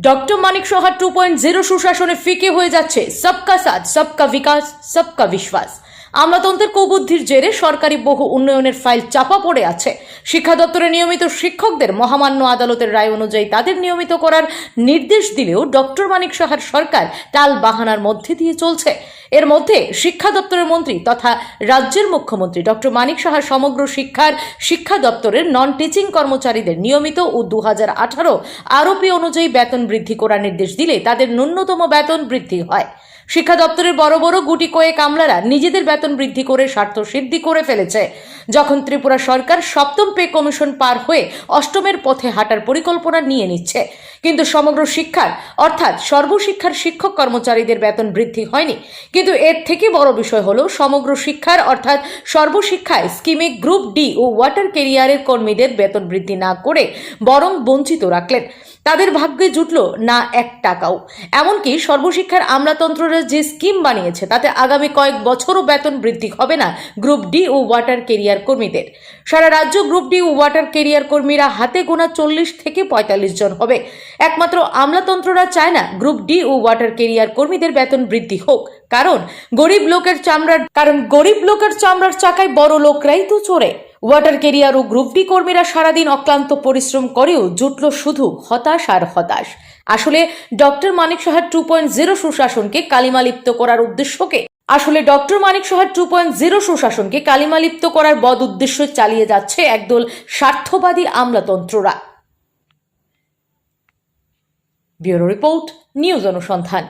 Doctor Manik Saha 2.0 সুশাসনে ফিকে হয়ে যাচ্ছে সবকা সাথ সবকা বিকাশ সবকা বিশ্বাস। আমলাতন্ত্রের কুবুদ্ধির জেরে সরকারি বহু উন্নয়নের ফাইল চাপা পড়ে আছে। শিক্ষা দপ্তরে নিয়মিত শিক্ষকদের মহামান্য আদালতের রায় অনুযায়ী তাদের নিয়মিত করার নির্দেশ দিলেও ডক্টর মানিক সাহার সরকার টাল বাহানার মধ্যে দিয়ে চলছে। এর মধ্যে শিক্ষা দপ্তরের মন্ত্রী তথা রাজ্যের মুখ্যমন্ত্রী ডক্টর মানিক সাহা সমগ্র শিক্ষা দপ্তরের নন টিচিং কর্মচারীদের নিয়মিত ও 2018 আরোপি অনুযায়ী বেতন বৃদ্ধি করার নির্দেশ দিলে তাদের ন্যূনতম বেতন বৃদ্ধি হয়। শিক্ষা দপ্তরের বড় বড় গুটি কয়েক আমলারা নিজেদের বেতন বৃদ্ধি করে স্বার্থ সিদ্ধি করে ফেলেছে। যখন ত্রিপুরা সরকার সপ্তম পে কমিশন পার হয়ে অষ্টমের পথে হাঁটার পরিকল্পনা নিয়ে নিচ্ছে, কিন্তু সমগ্র শিক্ষার অর্থাৎ সর্বশিক্ষার শিক্ষক কর্মচারীদের বেতন বৃদ্ধি হয়নি। কিন্তু এর থেকে বড় বিষয় হলো সমগ্র শিক্ষার অর্থাৎ সর্বশিক্ষায় স্কিমে গ্রুপ ডি ও ওয়াটার ক্যারিয়ারের কর্মীদের বেতন বৃদ্ধি না করে বরং বঞ্চিত রাখলেন। তাদের ভাগ্যে জুটল না 1 টাকাও। এমনকি সর্বশিক্ষার আমলাতন্ত্ররা যে স্কিম বানিয়েছে তাতে আগামী কয়েক বছরও বেতন বৃদ্ধি হবে না গ্রুপ ডি ও ওয়াটার ক্যারিয়ার কর্মীদের। সারা রাজ্য গ্রুপ ডি ও ওয়াটার ক্যারিয়ার কর্মীরা হাতে গোনা 40 থেকে 45 জন হবে। একমাত্র আমলাতন্ত্ররা চায় না গ্রুপ ডি ও ওয়াটার ক্যারিয়ার কর্মীদের বেতন বৃদ্ধি হোক, কারণ গরিব লোকের চামড়ার চাকায় বড় লোকরাই তো চড়ে। ওয়াটার ক্যারিয়ার ও গ্রুপ ডি কর্মীরা সারাদিন অক্লান্ত পরিশ্রম করেও জুটল শুধু হতাশ আর হতাশ। আসলে ডক্টর মানিক সাহার 2.0 সুশাসনকে কালিমালিপ্ত করার বদ উদ্দেশ্য চালিয়ে যাচ্ছে একদল স্বার্থবাদী আমলাতন্ত্ররা। ব্যুরো রিপোর্ট, নিউজ অনুসন্ধান।